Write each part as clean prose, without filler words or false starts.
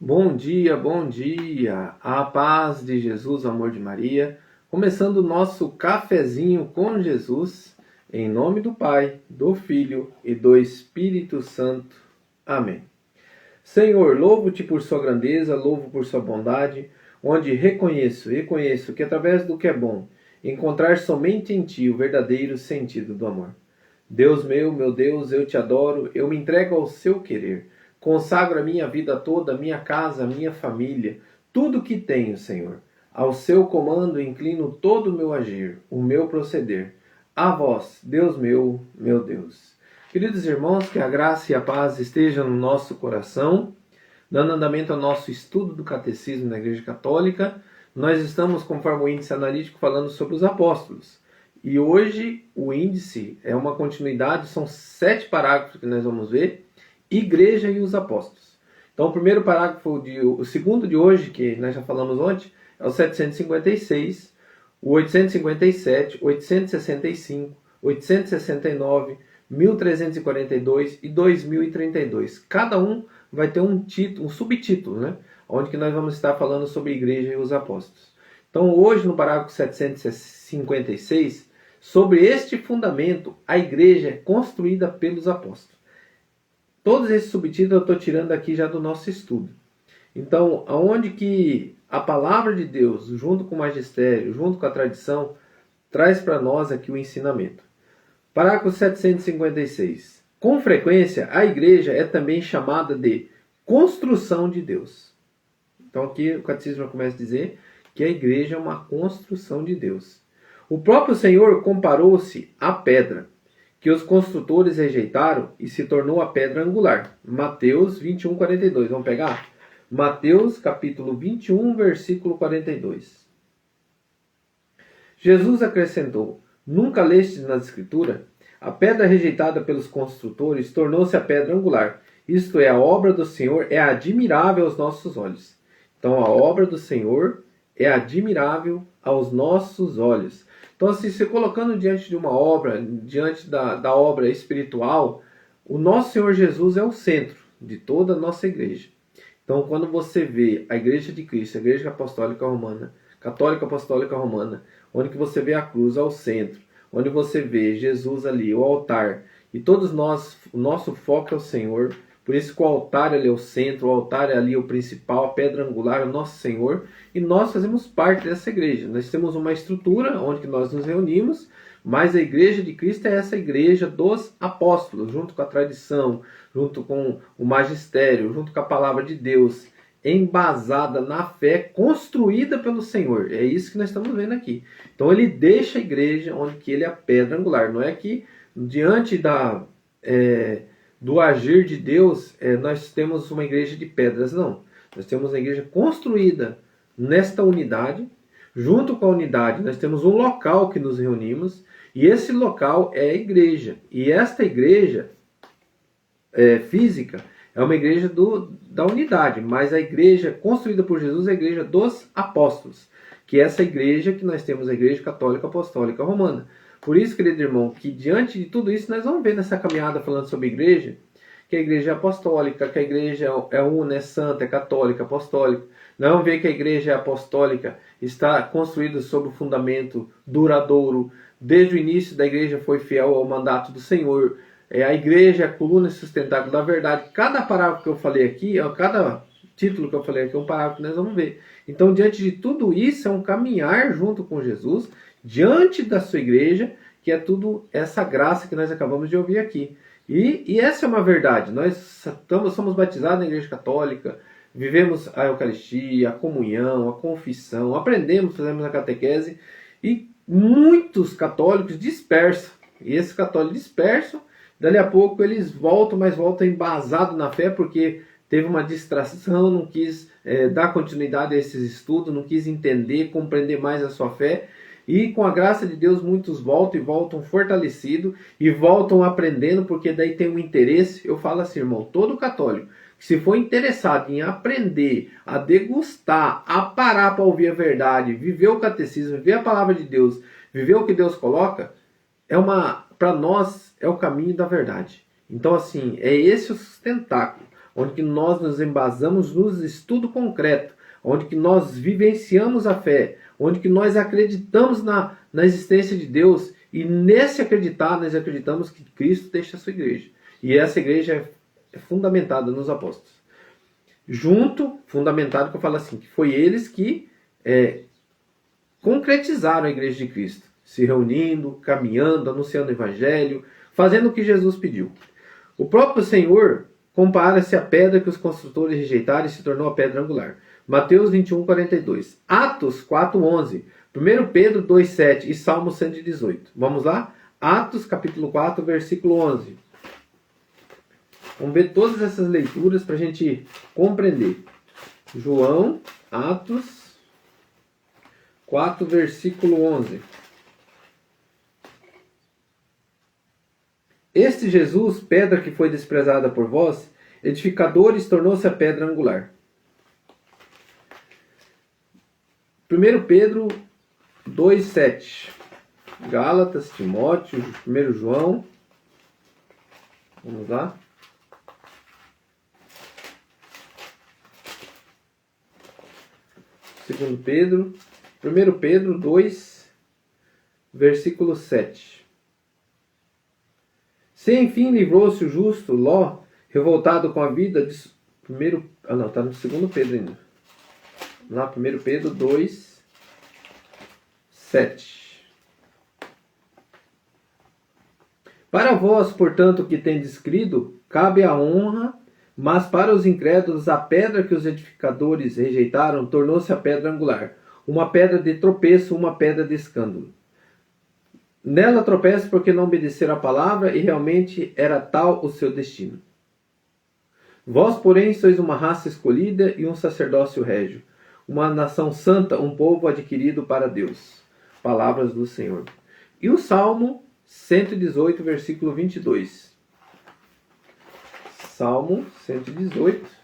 Bom dia, a paz de Jesus, o amor de Maria, começando o nosso cafezinho com Jesus, em nome do Pai, do Filho e do Espírito Santo. Amém. Senhor, louvo-te por sua grandeza, louvo por sua bondade, onde reconheço que através do que é bom, encontrar somente em ti o verdadeiro sentido do amor. Deus meu Deus, eu te adoro, eu me entrego ao seu querer. Consagro a minha vida toda, a minha casa, a minha família, tudo que tenho, Senhor. Ao seu comando inclino todo o meu agir, o meu proceder. A vós, Deus meu Deus. Queridos irmãos, que a graça e a paz estejam no nosso coração. Dando andamento ao nosso estudo do Catecismo da Igreja Católica, nós estamos, conforme o índice analítico, falando sobre os apóstolos. E hoje o índice é uma continuidade, são 7 parágrafos que nós vamos ver, Igreja e os Apóstolos. Então o primeiro parágrafo, o segundo de hoje, que nós já falamos ontem, é o 756, o 857, 865, 869, 1342 e 2032. Cada um vai ter um título, um subtítulo, né? Onde que nós vamos estar falando sobre a Igreja e os Apóstolos. Então hoje no parágrafo 756, sobre este fundamento, a Igreja é construída pelos apóstolos. Todos esses subtítulos eu estou tirando aqui já do nosso estudo. Então, aonde que a palavra de Deus, junto com o magistério, junto com a tradição, traz para nós aqui o ensinamento. Parágrafo 756. Com frequência, a igreja é também chamada de construção de Deus. Então aqui o catecismo começa a dizer que a igreja é uma construção de Deus. O próprio Senhor comparou-se à pedra, que os construtores rejeitaram e se tornou a pedra angular. Mateus 21, 42. Vamos pegar? Mateus capítulo 21, versículo 42. Jesus acrescentou: Nunca lestes na Escritura? A pedra rejeitada pelos construtores tornou-se a pedra angular. Isto é, a obra do Senhor é admirável aos nossos olhos. Então a obra do Senhor é admirável aos nossos olhos. Então, assim, se colocando diante de uma obra, diante da obra espiritual, o nosso Senhor Jesus é o centro de toda a nossa igreja. Então, quando você vê a Igreja de Cristo, a Igreja Apostólica Romana, Católica Apostólica Romana, onde que você vê a cruz ao centro, onde você vê Jesus ali, o altar, e todos nós, o nosso foco é o Senhor, por isso que o altar ali é o centro, o altar é ali o principal, a pedra angular é o nosso Senhor, e nós fazemos parte dessa igreja. Nós temos uma estrutura onde nós nos reunimos, mas a Igreja de Cristo é essa igreja dos apóstolos, junto com a tradição, junto com o magistério, junto com a palavra de Deus, embasada na fé, construída pelo Senhor. É isso que nós estamos vendo aqui. Então ele deixa a igreja onde que ele é a pedra angular. Não é que diante do agir de Deus nós temos uma igreja de pedras, não. Nós temos uma igreja construída nesta unidade. Junto com a unidade nós temos um local que nos reunimos, e esse local é a igreja. E esta igreja física é uma igreja da unidade, mas a igreja construída por Jesus é a igreja dos apóstolos, que é essa igreja que nós temos, a Igreja Católica Apostólica Romana. Por isso, querido irmão, que diante de tudo isso nós vamos ver nessa caminhada falando sobre igreja, que a igreja é apostólica, que a igreja é una, é santa, é católica, apostólica. Nós vamos ver que a igreja apostólica está construída sobre o fundamento duradouro. Desde o início da igreja foi fiel ao mandato do Senhor. A igreja é a coluna sustentável da verdade. Cada parágrafo que eu falei aqui, cada título que eu falei aqui é um parágrafo que nós vamos ver. Então, diante de tudo isso, é um caminhar junto com Jesus, diante da sua igreja, que é tudo essa graça que nós acabamos de ouvir aqui. E essa é uma verdade. Nós somos batizados na Igreja Católica, vivemos a Eucaristia, a comunhão, a confissão, aprendemos, fazemos a catequese, e muitos católicos dispersam. E esses católicos dispersam, dali a pouco eles voltam, mas voltam embasados na fé, porque teve uma distração, não quis dar continuidade a esses estudos, não quis entender, compreender mais a sua fé. E com a graça de Deus muitos voltam e voltam fortalecidos e voltam aprendendo, porque daí tem um interesse. Eu falo assim, irmão, todo católico que se for interessado em aprender, a degustar, a parar para ouvir a verdade, viver o catecismo, viver a palavra de Deus, viver o que Deus coloca, para nós é o caminho da verdade. Então assim, é esse o sustentáculo, onde que nós nos embasamos no estudo concreto, onde que nós vivenciamos a fé, onde que nós acreditamos na existência de Deus, e nesse acreditar, nós acreditamos que Cristo deixa a sua igreja. E essa igreja é fundamentada nos apóstolos. Fundamentado, que eu falo assim, que foi eles que concretizaram a igreja de Cristo, se reunindo, caminhando, anunciando o evangelho, fazendo o que Jesus pediu. O próprio Senhor compara-se à pedra que os construtores rejeitaram e se tornou a pedra angular. Mateus 21, 42. Atos 4, 11. 1 Pedro 2, 7 e Salmo 118. Vamos lá? Atos capítulo 4, versículo 11. Vamos ver todas essas leituras para a gente compreender. Atos 4, versículo 11. Este Jesus, pedra que foi desprezada por vós, edificadores, tornou-se a pedra angular. 1 Pedro 2, 7. Gálatas, Timóteo, 1 João. Vamos lá. Segundo Pedro, 1 Pedro 2, versículo 7. Se enfim livrou-se o justo Ló, revoltado com a vida de... está no 2 Pedro ainda. Lá, 1 Pedro 2, 7. Para vós, portanto, que tendes crido, cabe a honra, mas para os incrédulos a pedra que os edificadores rejeitaram tornou-se a pedra angular, uma pedra de tropeço, uma pedra de escândalo. Nela tropeçam porque não obedeceram a palavra e realmente era tal o seu destino. Vós, porém, sois uma raça escolhida e um sacerdócio régio, uma nação santa, um povo adquirido para Deus. Palavras do Senhor. E o Salmo 118, versículo 22. Salmo 118.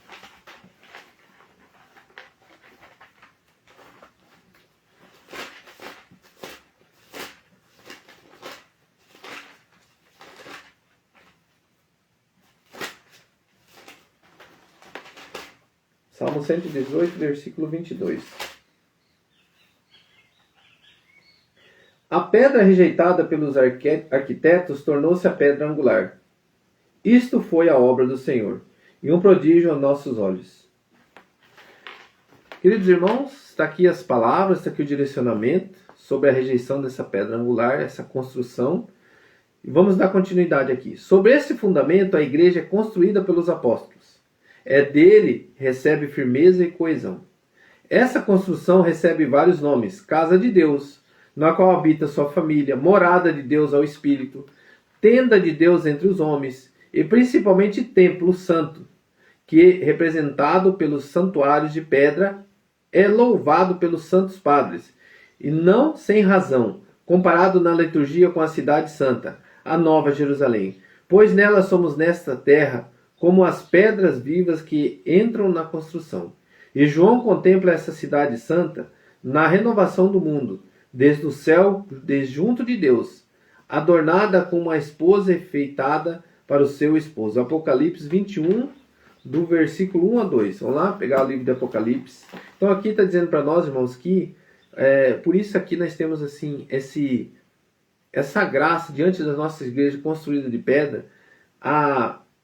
Salmo 118, versículo 22. A pedra rejeitada pelos arquitetos tornou-se a pedra angular. Isto foi a obra do Senhor, e um prodígio aos nossos olhos. Queridos irmãos, está aqui as palavras, está aqui o direcionamento sobre a rejeição dessa pedra angular, essa construção. E vamos dar continuidade aqui. Sobre esse fundamento, a igreja é construída pelos apóstolos. Dele recebe firmeza e coesão. Essa construção recebe vários nomes: casa de Deus, na qual habita sua família, morada de Deus ao Espírito, tenda de Deus entre os homens, e principalmente templo santo, que, representado pelos santuários de pedra, é louvado pelos santos padres, e não sem razão, comparado na liturgia com a cidade santa, a Nova Jerusalém, pois nela somos nesta terra como as pedras vivas que entram na construção. E João contempla essa cidade santa na renovação do mundo, desde o céu, desde junto de Deus, adornada com uma esposa enfeitada para o seu esposo. Apocalipse 21, do versículo 1 a 2. Vamos lá pegar o livro de Apocalipse. Então aqui está dizendo para nós, irmãos, que por isso aqui nós temos assim essa graça diante das nossas igrejas construídas de pedra,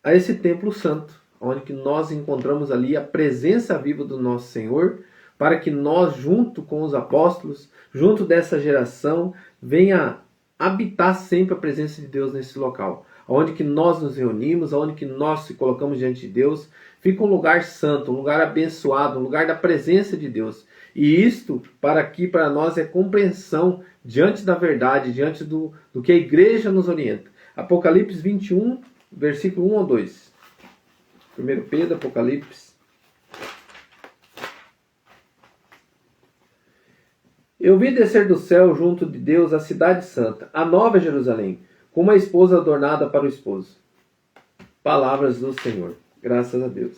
a esse templo santo, onde que nós encontramos ali a presença viva do nosso Senhor, para que nós, junto com os apóstolos, junto dessa geração, venha habitar sempre a presença de Deus nesse local. Onde que nós nos reunimos, onde que nós se colocamos diante de Deus, fica um lugar santo, um lugar abençoado, um lugar da presença de Deus. E isto, para nós, é compreensão diante da verdade, diante do que a igreja nos orienta. Apocalipse 21, versículo 1 a 2. 1 Pedro, Apocalipse. Eu vi descer do céu junto de Deus a cidade santa, a nova Jerusalém, com uma esposa adornada para o esposo. Palavras do Senhor. Graças a Deus.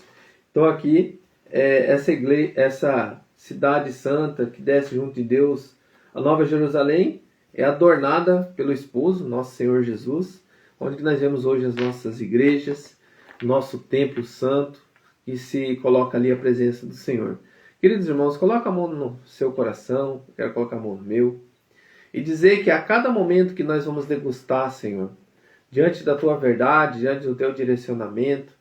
Então aqui, essa cidade santa que desce junto de Deus, a nova Jerusalém, é adornada pelo esposo, nosso Senhor Jesus, onde nós vemos hoje as nossas igrejas, nosso templo santo, e se coloca ali a presença do Senhor. Queridos irmãos, coloca a mão no seu coração, quero colocar a mão no meu, e dizer que a cada momento que nós vamos degustar, Senhor, diante da Tua verdade, diante do Teu direcionamento,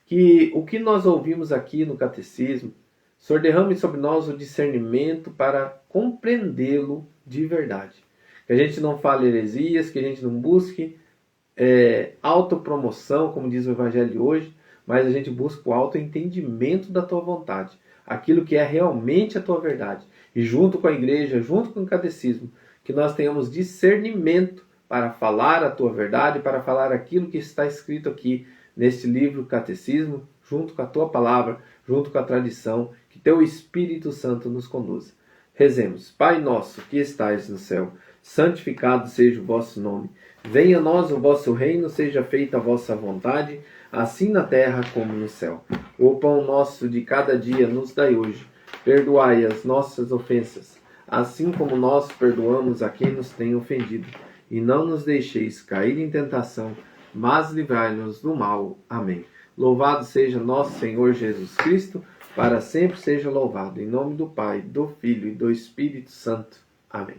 que o que nós ouvimos aqui no Catecismo, o Senhor derrame sobre nós o discernimento para compreendê-lo de verdade. Que a gente não fale heresias, que a gente não busque autopromoção, como diz o Evangelho de hoje, mas a gente busca o autoentendimento da Tua vontade, aquilo que é realmente a Tua verdade. E junto com a igreja, junto com o catecismo, que nós tenhamos discernimento para falar a Tua verdade, para falar aquilo que está escrito aqui neste livro Catecismo, junto com a Tua palavra, junto com a tradição, que Teu Espírito Santo nos conduza. Rezemos. Pai nosso, que estais no céu, santificado seja o vosso nome. Venha a nós o vosso reino, seja feita a vossa vontade, assim na terra como no céu. O pão nosso de cada dia nos dai hoje. Perdoai as nossas ofensas, assim como nós perdoamos a quem nos tem ofendido. E não nos deixeis cair em tentação, mas livrai-nos do mal. Amém. Louvado seja nosso Senhor Jesus Cristo, para sempre seja louvado. Em nome do Pai, do Filho e do Espírito Santo. Amém.